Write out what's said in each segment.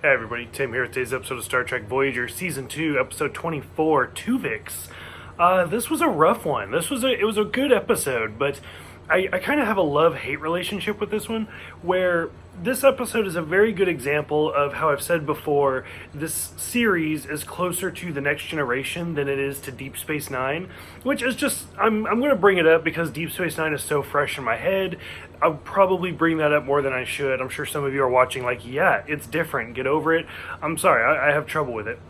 Hey everybody, Tim here with today's episode of Star Trek Voyager, Season 2, Episode 24, Tuvix. This was a rough one. It was a good episode, but I kind of have a love-hate relationship with this one, where this episode is a very good example of how I've said before, this series is closer to The Next Generation than it is to Deep Space Nine, which is just, I'm going to bring it up because Deep Space Nine is so fresh in my head. I'll probably bring that up more than I should. I'm sure some of you are watching like, yeah, it's different, get over it. I'm sorry, I have trouble with it.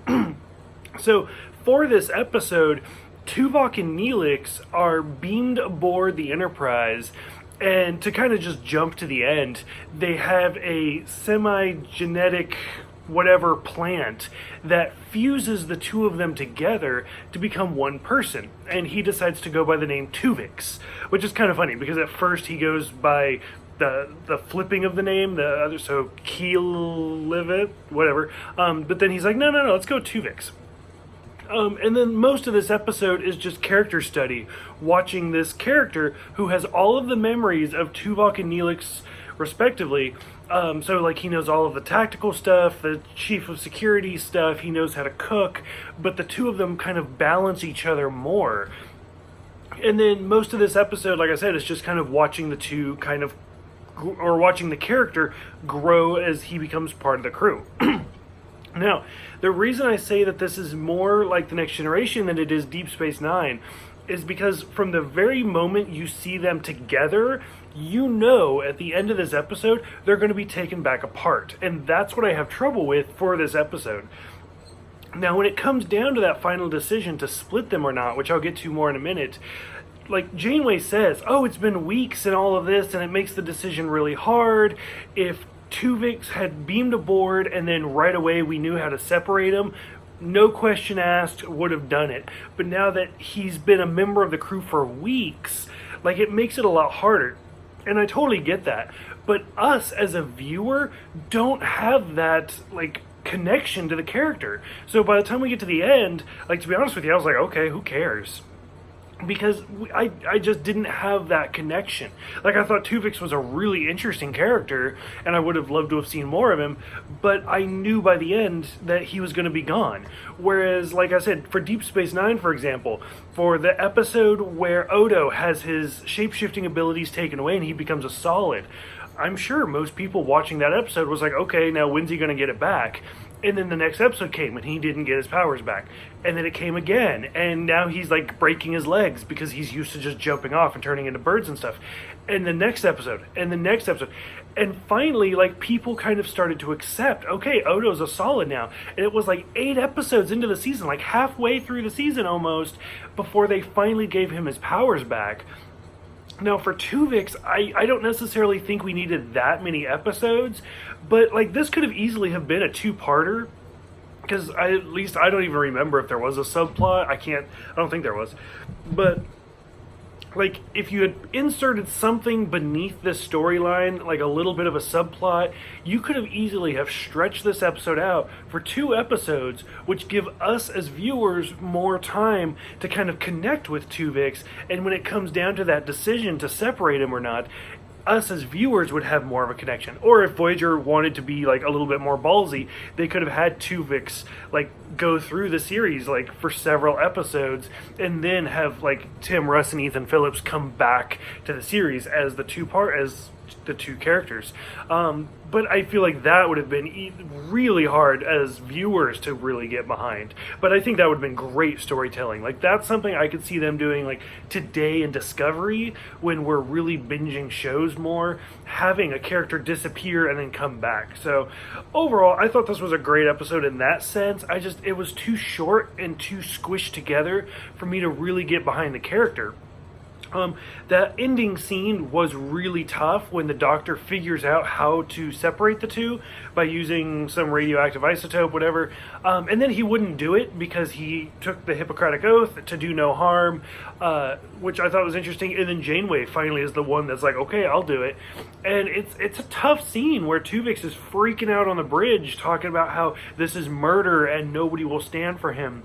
So, for this episode, Tuvok and Neelix are beamed aboard the Enterprise, and to kind of just jump to the end, they have a semi-genetic whatever plant that fuses the two of them together to become one person, and he decides to go by the name Tuvix, which is kind of funny because at first he goes by the flipping of the name, the other, so Keelivit, whatever, but then he's like, no, let's go Tuvix. And then most of this episode is just character study, watching this character who has all of the memories of Tuvok and Neelix, respectively. So, like, he knows all of the tactical stuff, the chief of security stuff, he knows how to cook, but the two of them kind of balance each other more. And then most of this episode, like I said, is just kind of watching the two kind of, or watching the character grow as he becomes part of the crew. Now, the reason I say that this is more like The Next Generation than it is Deep Space Nine is because from the very moment you see them together, you know at the end of this episode, they're going to be taken back apart. And that's what I have trouble with for this episode. Now, when it comes down to that final decision to split them or not, which I'll get to more in a minute, like Janeway says, oh, it's been weeks and all of this, and it makes the decision really hard. If Tuvix had beamed aboard and then right away we knew how to separate him, no question asked, would have done it. But now that he's been a member of the crew for weeks, like, it makes it a lot harder. And I totally get that. But us as a viewer don't have that, like, connection to the character. So by the time we get to the end, like, to be honest with you, I was like, okay, who cares? Because I just didn't have that connection. Like, I thought Tuvix was a really interesting character, and I would have loved to have seen more of him, but I knew by the end that he was going to be gone. Whereas, like I said, for Deep Space Nine, for example, for the episode where Odo has his shape-shifting abilities taken away and he becomes a solid, I'm sure most people watching that episode was like, okay, now when's he going to get it back? And then the next episode came and he didn't get his powers back. And then it came again. And now he's like breaking his legs because he's used to just jumping off and turning into birds and stuff. And the next episode, and the next episode. And finally, like, people kind of started to accept, okay, Odo's a solid now. And it was like 8 episodes into the season, like halfway through the season almost, before they finally gave him his powers back. Now, for Tuvix, I don't necessarily think we needed that many episodes, but, like, this could have easily have been a 2-parter, because at least I don't even remember if there was a subplot. I don't think there was. But, like, if you had inserted something beneath this storyline, like a little bit of a subplot, you could have easily have stretched this episode out for 2 episodes, which give us as viewers more time to kind of connect with Tuvix, and when it comes down to that decision to separate him or not, us as viewers would have more of a connection. Or if Voyager wanted to be like a little bit more ballsy, they could have had Tuvix like go through the series like for several episodes and then have like Tim Russ and Ethan Phillips come back to the series as the two characters. But I feel like that would have been really hard as viewers to really get behind. But I think that would have been great storytelling. Like, that's something I could see them doing, like, today in Discovery, when we're really binging shows more, having a character disappear and then come back. So, overall, I thought this was a great episode in that sense. It was too short and too squished together for me to really get behind the character. That ending scene was really tough when the Doctor figures out how to separate the two by using some radioactive isotope, whatever. And then he wouldn't do it because he took the Hippocratic Oath to do no harm, which I thought was interesting. And then Janeway finally is the one that's like, okay, I'll do it. And it's a tough scene where Tuvix is freaking out on the bridge talking about how this is murder and nobody will stand for him.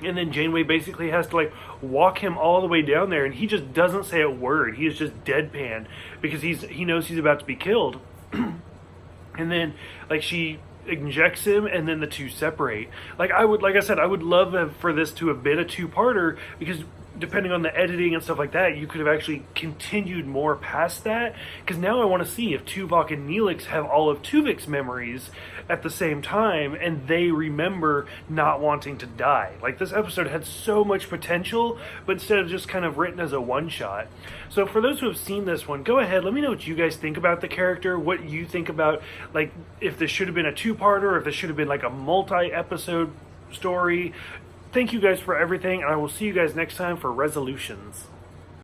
And then Janeway basically has to, like, walk him all the way down there, and he just doesn't say a word. He is just deadpan because he knows he's about to be killed. And then, like, she injects him, and then the two separate. Like I said, I would love for this to have been a two-parter, because depending on the editing and stuff like that, you could have actually continued more past that. Because now I want to see if Tuvok and Neelix have all of Tuvix's memories at the same time, and they remember not wanting to die. Like, this episode had so much potential, but instead of just kind of written as a one-shot. So for those who have seen this one, go ahead, let me know what you guys think about the character, what you think about, like, if this should have been a two-parter, or if this should have been like a multi-episode story. Thank you guys for everything, and I will see you guys next time for resolutions.